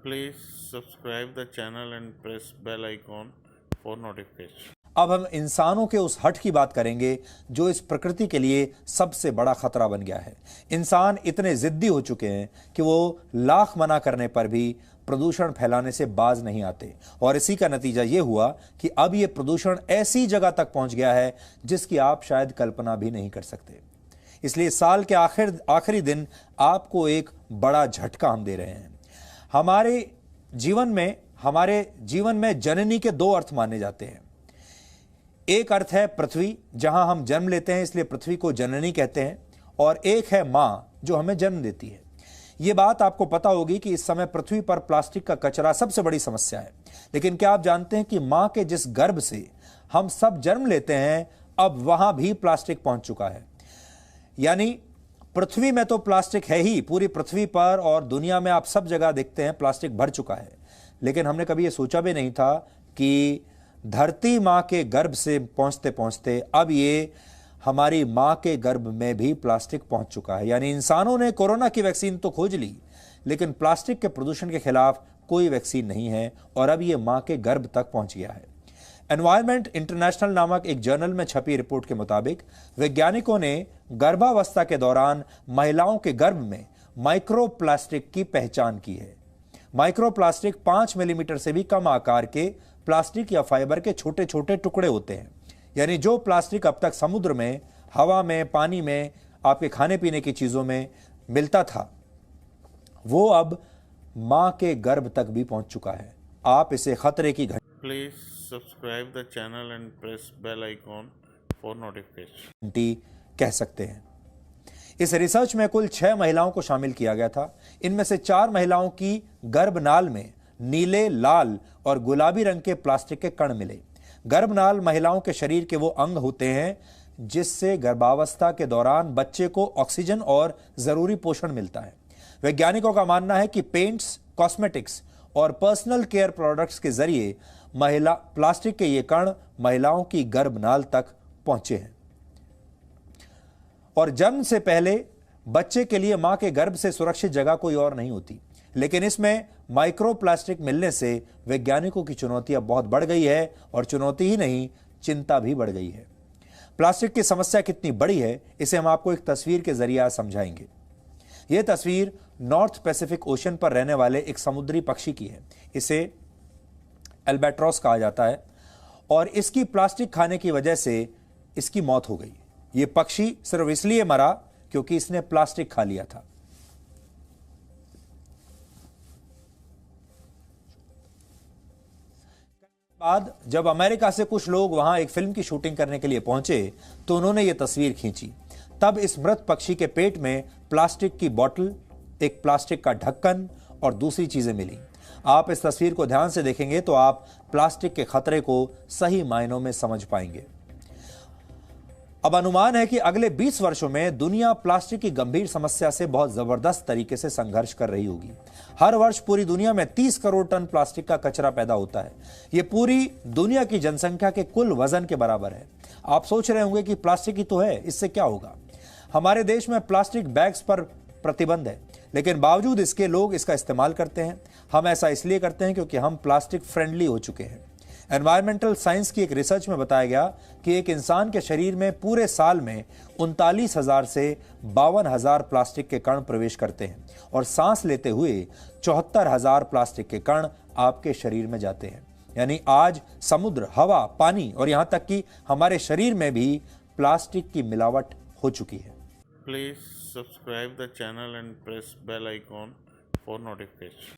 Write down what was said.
Please subscribe the channel and press bell icon for notification. अब हम इंसानों के उस हट की बात करेंगे जो इस प्रकृति के लिए सबसे बड़ा खतरा बन गया है। इंसान इतने जिद्दी हो चुके हैं कि वो लाख मना करने पर भी प्रदूषण फैलाने से बाज नहीं आते और इसी का नतीजा ये हुआ कि अब ये प्रदूषण ऐसी जगह तक पहुंच गया है जिसकी आप शायद कल्पना भी नहीं कर सकते। इसलिए साल के आखिरी दिन आपको एक बड़ा झटका हम दे रहे हैं। हमारे जीवन में जननी के दो अर्थ माने जाते हैं। एक अर्थ है पृथ्वी, जहां हम जन्म लेते हैं, इसलिए पृथ्वी को जननी कहते हैं, और एक है मां जो हमें जन्म देती है। यह बात आपको पता होगी कि इस समय पृथ्वी पर प्लास्टिक का कचरा सबसे बड़ी समस्या है। लेकिन क्या आप जानते हैं कि मां के जिस गर्भ से हम सब जन्म लेते हैं, अब वहां भी प्लास्टिक पहुंच चुका है। यानी पृथ्वी में तो प्लास्टिक है ही, पूरी पृथ्वी पर और दुनिया में आप सब जगह देखते हैं प्लास्टिक भर चुका है। लेकिन हमने कभी यह सोचा भी नहीं था कि धरती मां के गर्भ से पहुंचते पहुंचते अब ये हमारी मां के गर्भ में भी प्लास्टिक पहुंच चुका है। यानी इंसानों ने कोरोना की वैक्सीन तो खोज ली, लेकिन प्लास्टिक के प्रदूषण के खिलाफ कोई वैक्सीन नहीं है और अब ये मां के गर्भ तक पहुंच गया है। एनवायरमेंट इंटरनेशनल नामक एक जर्नल में छपी रिपोर्ट के मुताबिक वैज्ञानिकों ने गर्भावस्था के दौरान महिलाओं के गर्भ में माइक्रो प्लास्टिक की पहचान की है। माइक्रो प्लास्टिक 5 मिलीमीटर से भी कम आकार के प्लास्टिक या फाइबर के छोटे छोटे टुकड़े होते हैं। यानी जो प्लास्टिक अब तक समुद्र में, हवा में, पानी में, आपके खाने पीने की चीजों में मिलता था, वो अब मां के गर्भ तक भी पहुंच चुका है। आप इसे खतरे की Please subscribe the channel and press bell icon for notification. घंटी कह सकते हैं। इस रिसर्च में कुल 6 महिलाओं को शामिल किया गया था। इनमें से 4 महिलाओं की गर्भनाल में नीले, लाल और गुलाबी रंग के प्लास्टिक के कण मिले। गर्भनाल महिलाओं के शरीर के वो अंग होते हैं जिससे गर्भावस्था के दौरान बच्चे को ऑक्सीजन और जरूरी पोषण मिलता है। वैज्ञानिकों का मानना है कि पेंट्स, कॉस्मेटिक्स और पर्सनल केयर प्रोडक्ट्स के जरिए प्लास्टिक के ये कण महिलाओं की गर्भनाल तक पहुंचे हैं। और जन्म से पहले बच्चे के लिए मां के गर्भ से सुरक्षित जगह कोई और नहीं होती, लेकिन इसमें माइक्रो प्लास्टिक मिलने से वैज्ञानिकों की चुनौती अब बहुत बढ़ गई है और चुनौती ही नहीं, चिंता भी बढ़ गई है। प्लास्टिक की समस्या कितनी बड़ी है, इसे हम आपको एक तस्वीर के जरिए आज समझाएंगे। यह तस्वीर नॉर्थ पैसिफिक ओशन पर रहने वाले एक समुद्री पक्षी की है। इसे एल्बाट्रॉस कहा जाता है और इसकी प्लास्टिक खाने की वजह से इसकी मौत हो गई। यह पक्षी सिर्फ इसलिए मरा क्योंकि इसने प्लास्टिक खा लिया था। बाद जब अमेरिका से कुछ लोग वहां एक फिल्म की शूटिंग करने के लिए पहुंचे तो उन्होंने यह तस्वीर खींची। तब इस मृत पक्षी के पेट में प्लास्टिक की बोतल, एक प्लास्टिक का ढक्कन और दूसरी चीजें मिली। आप इस तस्वीर को ध्यान से देखेंगे तो आप प्लास्टिक के खतरे को सही मायनों में समझ पाएंगे। अब अनुमान है कि अगले 20 वर्षों में दुनिया प्लास्टिक की गंभीर समस्या से बहुत जबरदस्त तरीके से संघर्ष कर रही होगी। हर वर्ष पूरी दुनिया में 30 करोड़ टन प्लास्टिक का कचरा पैदा होता है। यह पूरी दुनिया की जनसंख्या के कुल वजन के बराबर है। आप सोच रहे होंगे कि प्लास्टिक ही तो है, इससे क्या होगा। हमारे देश में प्लास्टिक बैग्स पर प्रतिबंध है, लेकिन बावजूद इसके लोग इसका इस्तेमाल करते हैं। हम ऐसा इसलिए करते हैं क्योंकि हम प्लास्टिक फ्रेंडली हो चुके हैं। एनवायरमेंटल साइंस की एक रिसर्च में बताया गया कि एक इंसान के शरीर में पूरे साल में 39,000 से 52,000 प्लास्टिक के कण प्रवेश करते हैं और सांस लेते हुए 74,000 प्लास्टिक के कण आपके शरीर में जाते हैं। यानी आज समुद्र, हवा, पानी और यहां तक कि हमारे शरीर में भी प्लास्टिक की मिलावट हो चुकी है। Please subscribe the channel and press bell icon for notification.